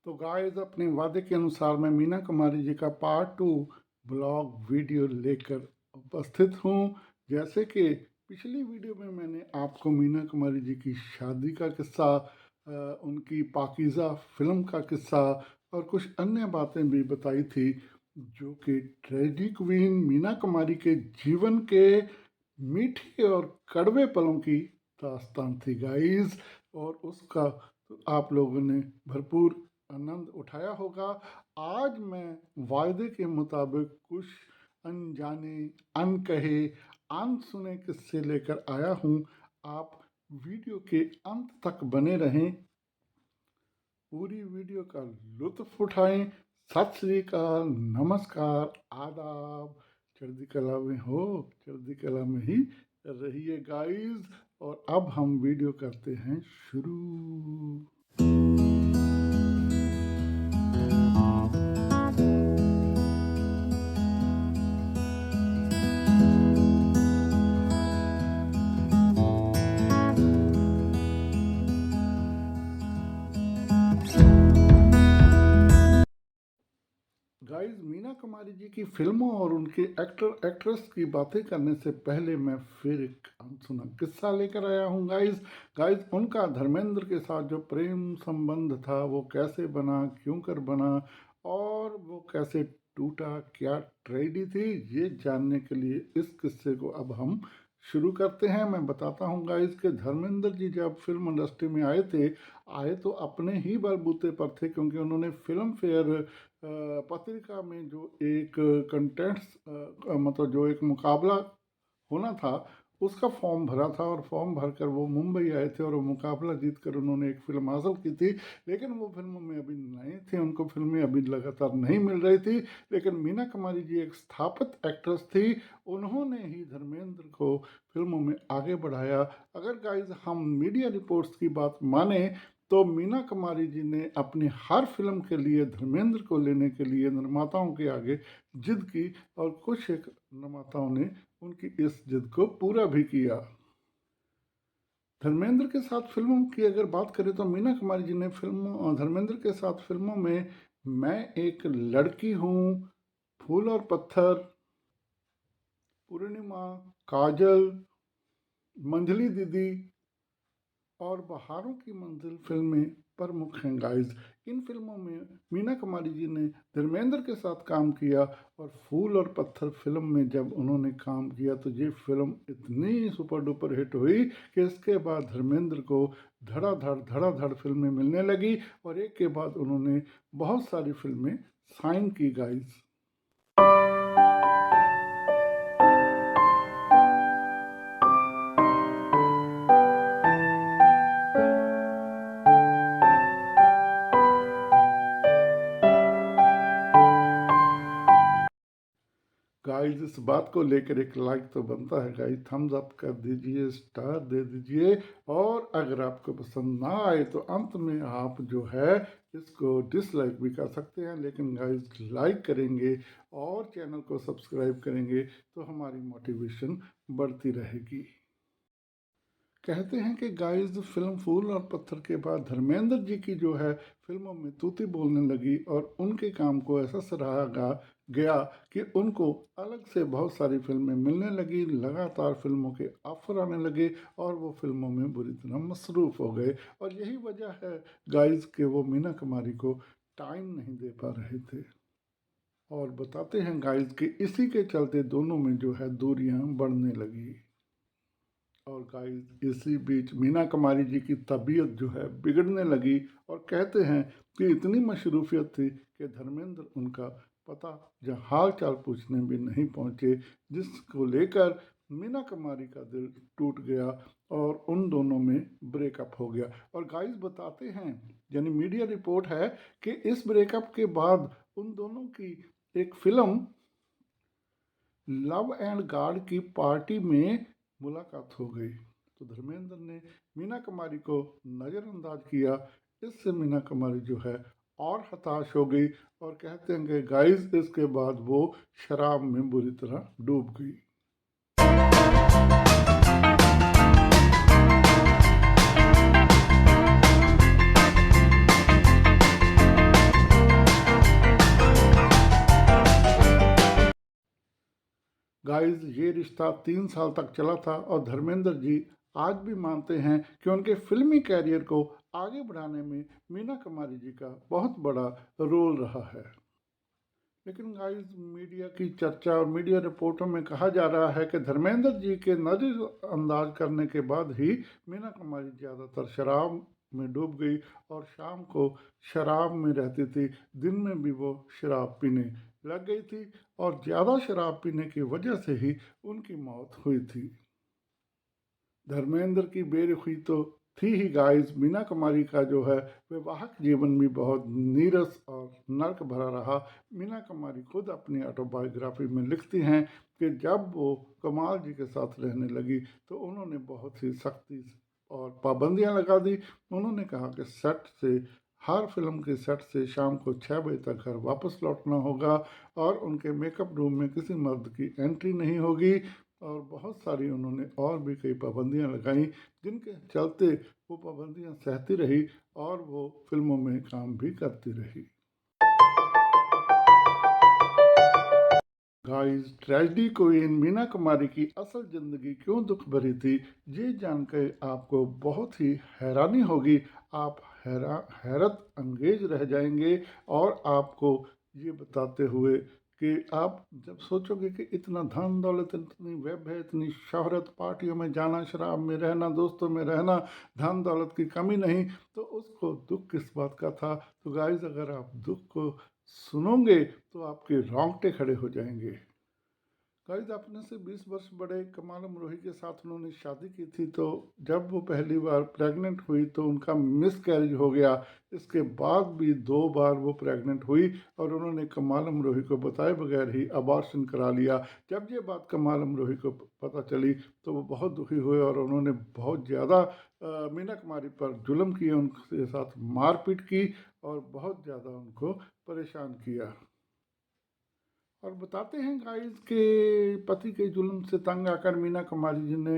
तो गाइस, अपने वादे के अनुसार मैं मीना कुमारी जी का पार्ट 2 ब्लॉग वीडियो लेकर उपस्थित हूँ। जैसे कि पिछली वीडियो में मैंने आपको मीना कुमारी जी की शादी का किस्सा, उनकी पाकीज़ा फिल्म का किस्सा और कुछ अन्य बातें भी बताई थी, जो कि ट्रेजिडी क्वीन मीना कुमारी के जीवन के मीठे और कड़वे पलों की दास्तान थी गाइस। और उसका आप लोगों ने भरपूर आनंद उठाया होगा। आज मैं वायदे के मुताबिक कुछ अनजाने, अनकहे, अनसुने किस्से लेकर आया हूँ। आप वीडियो के अंत तक बने रहें, पूरी वीडियो का लुत्फ उठाएं। सत श्री अकाल, नमस्कार, आदाब। चढ़ती कला में हो, चढ़ती कला में ही रहिए गाइस। और अब हम वीडियो करते हैं शुरू। गाइस, मीना कुमारी जी की फिल्मों और उनके एक्टर एक्ट्रेस की बातें करने से पहले मैं फिर एक अनसुना किस्सा लेकर आया हूँ गाइस, उनका धर्मेंद्र के साथ जो प्रेम संबंध था वो कैसे बना, क्यों कर बना और वो कैसे टूटा, क्या ट्रेजेडी थी, ये जानने के लिए इस किस्से को अब हम शुरू करते हैं। मैं बताता हूँ गाइस कि धर्मेंद्र जी जब फिल्म इंडस्ट्री में आए तो अपने ही बलबूते पर थे, क्योंकि उन्होंने फिल्म फेयर पत्रिका में जो एक कंटेंट्स मतलब जो एक मुकाबला होना था, उसका फॉर्म भरा था और फॉर्म भरकर वो मुंबई आए थे और वो मुकाबला जीतकर उन्होंने एक फिल्म हासिल की थी। लेकिन वो फिल्मों में अभी नए थे, उनको फिल्में अभी लगातार नहीं मिल रही थी। लेकिन मीना कुमारी जी एक स्थापित एक्ट्रेस थी, उन्होंने ही धर्मेंद्र को फिल्मों में आगे बढ़ाया। अगर गाइज हम मीडिया रिपोर्ट्स की बात माने तो मीना कुमारी जी ने अपनी हर फिल्म के लिए धर्मेंद्र को लेने के लिए निर्माताओं के आगे जिद की और कुछ एक निर्माताओं ने उनकी इस जिद को पूरा भी किया। धर्मेंद्र के साथ फिल्मों की अगर बात करें तो मीना कुमारी जी ने धर्मेंद्र के साथ फिल्मों में मैं एक लड़की हूँ, फूल और पत्थर, पूर्णिमा, काजल, मंझली दीदी और बहारों की मंजिल फिल्में प्रमुख हैं गाइस। इन फिल्मों में मीना कुमारी जी ने धर्मेंद्र के साथ काम किया और फूल और पत्थर फिल्म में जब उन्होंने काम किया तो ये फिल्म इतनी सुपर डुपर हिट हुई कि इसके बाद धर्मेंद्र को धड़ाधड़ फिल्में मिलने लगी और एक के बाद उन्होंने बहुत सारी फिल्में साइन की गाइस। गाइस, इस बात को लेकर एक लाइक तो बनता है गाइस, थम्स अप कर दीजिए, स्टार दे दीजिए। और अगर आपको पसंद ना आए तो अंत में आप जो है इसको डिसलाइक भी कर सकते हैं। लेकिन गाइस, लाइक करेंगे और चैनल को सब्सक्राइब करेंगे तो हमारी मोटिवेशन बढ़ती रहेगी। कहते हैं कि गाइस, फिल्म फूल और पत्थर के बाद धर्मेंद्र जी की जो है फिल्मों में तूती बोलने लगी और उनके काम को ऐसा सराहा गया कि उनको अलग से बहुत सारी फिल्में मिलने लगी, लगातार फिल्मों के ऑफर आने लगे और वो फिल्मों में बुरी तरह मसरूफ़ हो गए। और यही वजह है गाइस कि वो मीना कुमारी को टाइम नहीं दे पा रहे थे। और बताते हैं गाइस कि इसी के चलते दोनों में जो है दूरियां बढ़ने लगी। और गाइस, इसी बीच मीना कुमारी जी की तबीयत जो है बिगड़ने लगी और कहते हैं कि इतनी मशरूफियत थी कि धर्मेंद्र उनका पता या हाल चाल पूछने भी नहीं पहुंचे, जिसको लेकर मीना कुमारी का दिल टूट गया और उन दोनों में ब्रेकअप हो गया। और गाइस, बताते हैं, यानी मीडिया रिपोर्ट है कि इस ब्रेकअप के बाद उन दोनों की एक फिल्म लव एंड गॉड की पार्टी में मुलाकात हो गई। तो धर्मेंद्र ने मीना कुमारी को नज़रअंदाज किया। इससे मीना कुमारी जो है और हताश हो गई और कहते हैं कि गाइस, इसके बाद वो शराब में बुरी तरह डूब गई। गाइस ये रिश्ता 3 साल तक चला था और धर्मेंद्र जी आज भी मानते हैं कि उनके फिल्मी कैरियर को आगे बढ़ाने में मीना कुमारी जी का बहुत बड़ा रोल रहा है। लेकिन गाइस मीडिया की चर्चा और मीडिया रिपोर्टों में कहा जा रहा है कि धर्मेंद्र जी के नज़रअंदाज करने के बाद ही मीना कुमारी ज़्यादातर शराब में डूब गई और शाम को शराब में रहती थी, दिन में भी वो शराब पीने लग गई थी और ज़्यादा शराब पीने की वजह से ही उनकी मौत हुई थी। धर्मेंद्र की बेरुखी तो थी ही गाइस, मीना कुमारी का जो है वैवाहिक जीवन भी बहुत नीरस और नर्क भरा रहा। मीना कुमारी खुद अपनी ऑटोबायोग्राफी में लिखती हैं कि जब वो कमाल जी के साथ रहने लगी तो उन्होंने बहुत ही सख्ती और पाबंदियां लगा दी। उन्होंने कहा कि सेट से हर फिल्म के सेट से शाम को 6 बजे तक घर वापस लौटना होगा और उनके मेकअप रूम में किसी मर्द की एंट्री नहीं होगी और बहुत सारी उन्होंने और भी कई पाबंदियां लगाई, जिनके चलते वो पाबंदियां सहती रही और वो फिल्मों में काम भी करती रही। Guys tragedy queen Meena Kumari की असल ज़िंदगी क्यों दुख भरी थी, ये जानकर आपको बहुत ही हैरानी होगी। आप हैरत अंगेज रह जाएंगे और आपको ये बताते हुए कि आप जब सोचोगे कि इतना धन दौलत, इतनी वैभव, इतनी शोहरत, पार्टियों में जाना, शराब में रहना, दोस्तों में रहना, धन दौलत की कमी नहीं, तो उसको दुख किस बात का था। तो गाइस अगर आप दुख को सुनोगे तो आपके रोंगटे खड़े हो जाएंगे। गाइस अपने से 20 वर्ष बड़े कमाल अमरोही के साथ उन्होंने शादी की थी, तो जब वो पहली बार प्रेग्नेंट हुई तो उनका मिस कैरेज हो गया। इसके बाद भी 2 बार वो प्रेग्नेंट हुई और उन्होंने कमाल अमरोही को बताए बगैर ही अबॉर्शन करा लिया। जब ये बात कमाल अमरोही को पता चली तो वो बहुत दुखी हुए और उन्होंने बहुत ज़्यादा मीना कुमारी पर जुल्म किए, उनके साथ मारपीट की और बहुत ज़्यादा उनको परेशान किया। और बताते हैं गाइस के पति के जुल्म से तंग आकर मीना कुमारी जी ने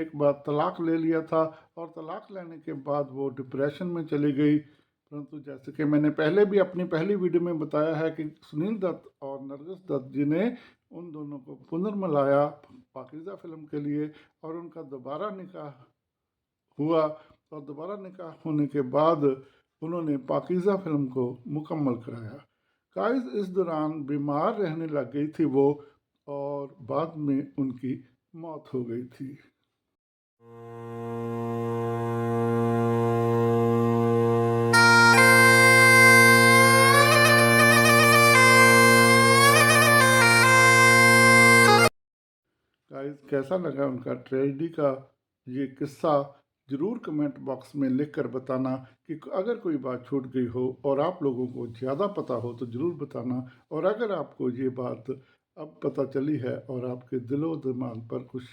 एक बार तलाक ले लिया था और तलाक लेने के बाद वो डिप्रेशन में चली गई। परंतु जैसे कि मैंने पहले भी अपनी पहली वीडियो में बताया है कि सुनील दत्त और नरगिस दत्त जी ने उन दोनों को पुनर्मिलाया पाकीज़ा फिल्म के लिए और उनका दोबारा निकाह हुआ और दोबारा निकाह होने के बाद उन्होंने पाकीज़ा फिल्म को मुकम्मल कराया। गाइस इस दौरान बीमार रहने लग गई थी वो और बाद में उनकी मौत हो गई थी। गाइस कैसा लगा उनका ट्रेजेडी का ये किस्सा, ज़रूर कमेंट बॉक्स में लिख कर बताना कि अगर कोई बात छूट गई हो और आप लोगों को ज़्यादा पता हो तो ज़रूर बताना। और अगर आपको ये बात अब पता चली है और आपके दिलो दिमाग पर कुछ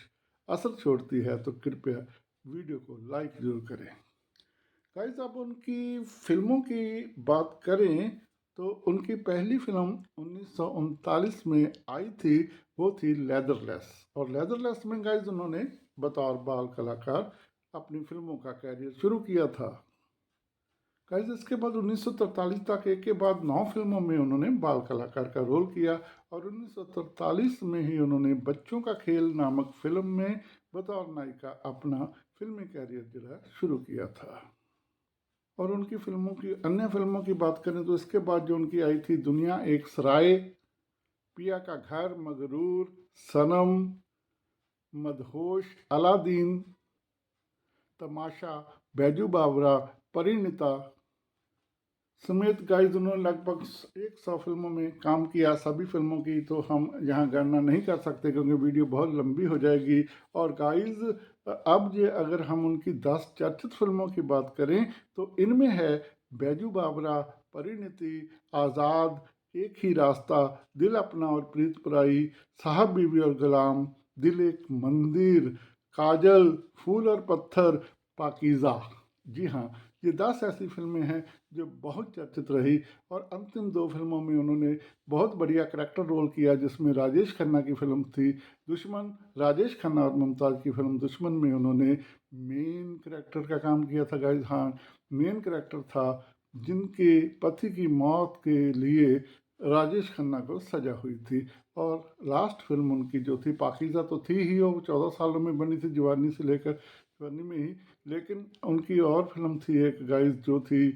असर छोड़ती है तो कृपया वीडियो को लाइक ज़रूर करें। गाइस अब उनकी फिल्मों की बात करें तो उनकी पहली फिल्म 1939 में आई थी, वो थी लेदरलेस। और लेदरलेस में गाइस उन्होंने बतौर बाल कलाकार अपनी फिल्मों का कैरियर शुरू किया था। गाइस इसके बाद 1943 तक एक के बाद 9 फिल्मों में उन्होंने बाल कलाकार का रोल किया और 1943 में ही उन्होंने बच्चों का खेल नामक फिल्म में बतौर नायिका अपना फिल्मी कैरियर जो है शुरू किया था। और उनकी फिल्मों की अन्य फिल्मों की बात करें तो इसके बाद जो उनकी आई थी दुनिया एक सराय, पिया का घर, मगरूर, सनम, मदहोश, अलादीन, तमाशा, बैजू बावरा, परिणीता समेत गाइस उन्होंने लगभग 100 फिल्मों में काम किया। सभी फिल्मों की तो हम यहाँ गणना नहीं कर सकते क्योंकि वीडियो बहुत लंबी हो जाएगी। और गाइस अब ये अगर हम उनकी 10 चर्चित फिल्मों की बात करें तो इनमें है बैजू बावरा, परिणीति, आज़ाद, एक ही रास्ता, दिल अपना और प्रीत पराई, साहब बीवी और गुलाम, दिल एक मंदिर, काजल, फूल और पत्थर, पाकीज़ा। जी हाँ, ये 10 ऐसी फिल्में हैं जो बहुत चर्चित रही। और अंतिम 2 फिल्मों में उन्होंने बहुत बढ़िया करैक्टर रोल किया, जिसमें राजेश खन्ना की फिल्म थी दुश्मन, राजेश खन्ना और मुमताज़ की फिल्म दुश्मन में उन्होंने मेन करैक्टर का काम किया था गाइस। हाँ, मेन करैक्टर था जिनके पति की मौत के लिए राजेश खन्ना को सजा हुई थी। और लास्ट फिल्म उनकी जो थी पाकीज़ा तो थी ही, वो 14 सालों में बनी थी, जवानी से लेकर जवानी में ही। लेकिन उनकी और फिल्म थी एक गाइस जो थी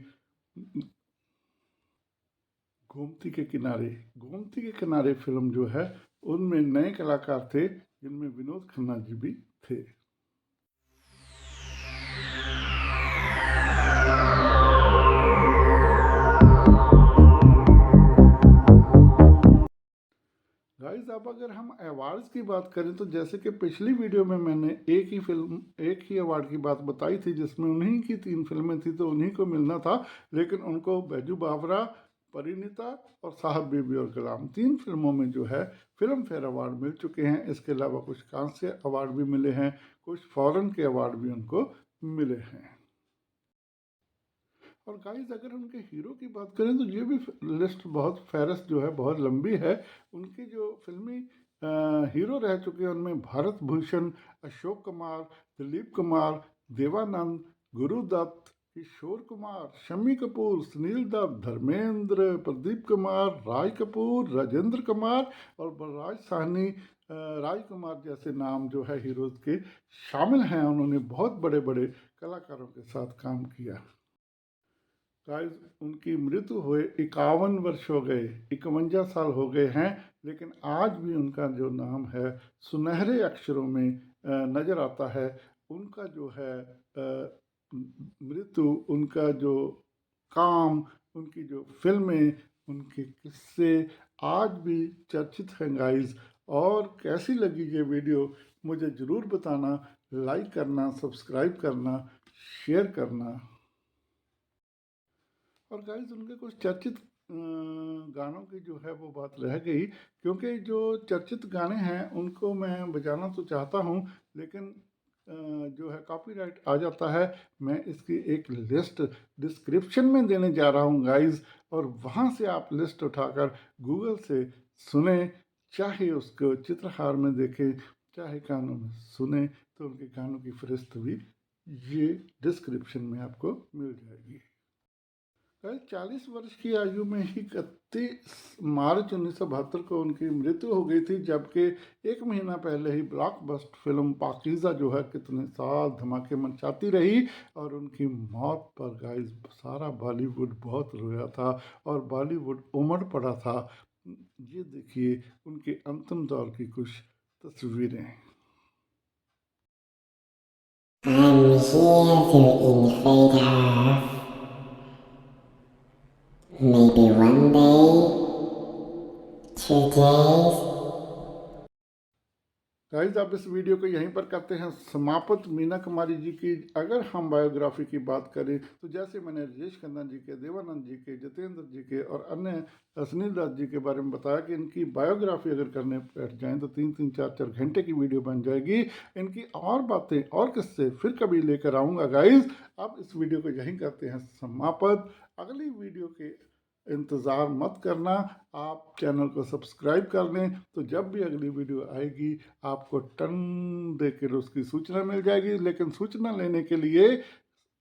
गोमती के किनारे। गोमती के किनारे फिल्म जो है उनमें नए कलाकार थे जिनमें विनोद खन्ना जी भी थे। गाइस अब अगर हम अवार्ड्स की बात करें तो जैसे कि पिछली वीडियो में मैंने एक ही अवार्ड की बात बताई थी जिसमें उन्हीं की 3 फिल्में थी तो उन्हीं को मिलना था, लेकिन उनको बैजू बावरा, परिणीता और साहब बीबी और गुलाम 3 फिल्मों में जो है फिल्म फेयर अवार्ड मिल चुके हैं। इसके अलावा कुछ कांस्य अवार्ड भी मिले हैं, कुछ फॉरेन के अवार्ड भी उनको मिले हैं। और गाइस अगर उनके हीरो की बात करें तो ये भी लिस्ट बहुत फेरस जो है बहुत लंबी है। उनके जो फिल्मी हीरो रह चुके हैं उनमें भारत भूषण, अशोक कुमार, दिलीप कुमार, देवानंद, गुरुदत्त, किशोर कुमार, शम्मी कपूर, सुनील दत्त, धर्मेंद्र, प्रदीप कुमार, राज कपूर, राजेंद्र कुमार और बलराज साहनी, राज कुमार जैसे नाम जो है हीरोज के शामिल हैं। उन्होंने बहुत बड़े बड़े कलाकारों के साथ काम किया। गाइस उनकी मृत्यु हुए 51 वर्ष हो गए, 51 साल हो गए हैं, लेकिन आज भी उनका जो नाम है सुनहरे अक्षरों में नज़र आता है। उनका जो है मृत्यु, उनका जो काम, उनकी जो फिल्में, उनके किस्से आज भी चर्चित हैं गाइस। और कैसी लगी ये वीडियो मुझे ज़रूर बताना, लाइक करना, सब्सक्राइब करना, शेयर करना। और गाइस उनके कुछ चर्चित गानों की जो है वो बात रह गई, क्योंकि जो चर्चित गाने हैं उनको मैं बजाना तो चाहता हूँ, लेकिन जो है कॉपीराइट आ जाता है। मैं इसकी एक लिस्ट डिस्क्रिप्शन में देने जा रहा हूँ गाइस, और वहाँ से आप लिस्ट उठाकर गूगल से सुने, चाहे उसको चित्रहार में देखें चाहे कानों में सुने, तो उनके गानों की फहरिस्त भी ये डिस्क्रिप्शन में आपको मिल जाएगी। 40 वर्ष की आयु में ही 31 मार्च 1972 को उनकी मृत्यु हो गई थी, जबकि एक महीना पहले ही ब्लॉकबस्टर फिल्म पाकीज़ा जो है कितने साल धमाके मचाती रही। और उनकी मौत पर गाइस सारा बॉलीवुड बहुत रोया था और बॉलीवुड उमड़ पड़ा था। ये देखिए उनके अंतिम दौर की कुछ तस्वीरें। I'm here to invade Earth. Maybe one day, 2 days. Guys आप इस वीडियो को यहीं पर करते हैं समाप्त मीना कुमारी जी की। अगर हम बायोग्राफी की बात करें तो जैसे मैंने राजेश खन्ना जी के, देवानंद जी के, जितेंद्र जी के और अन्य सुनील दत्त जी के बारे में बताया कि इनकी बायोग्राफी अगर करने बैठ जाएं तो 3-3, 4-4 घंटे की वीडियो बन जाएगी। इनकी और बातें और किस्से फिर कभी लेकर आऊँगा गाइस। अब इस वीडियो को यहीं करते हैं समाप्त। अगली वीडियो के इंतज़ार मत करना, आप चैनल को सब्सक्राइब कर लें, तो जब भी अगली वीडियो आएगी आपको टन देकर उसकी सूचना मिल जाएगी। लेकिन सूचना लेने के लिए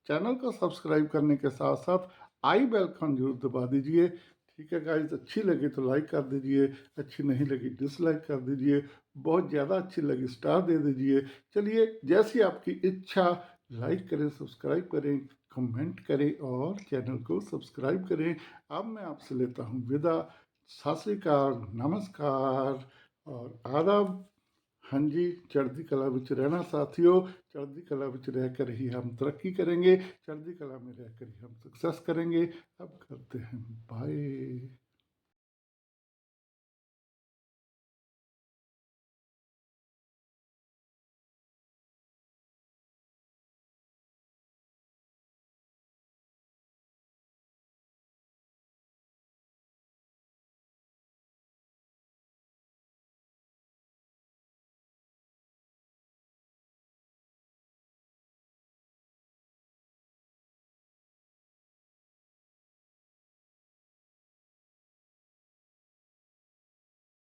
चैनल को सब्सक्राइब करने के साथ साथ आई बेल आइकन जरूर दबा दीजिए। ठीक है गाइस, अच्छी लगी तो लाइक कर दीजिए, अच्छी नहीं लगी डिसलाइक कर दीजिए, बहुत ज़्यादा अच्छी लगी स्टार दे दीजिए। चलिए जैसी आपकी इच्छा, लाइक करें, सब्सक्राइब करें, कमेंट करें और चैनल को सब्सक्राइब करें। अब मैं आपसे लेता हूँ विदा। सत श्री अकाल, नमस्कार और आदाब। हाँ जी, चढ़ती कला विच रहना साथियों, चढ़ती कला विच रहकर ही हम तरक्की करेंगे, चढ़ती कला में रहकर ही हम सक्सेस करेंगे। अब करते हैं बाय।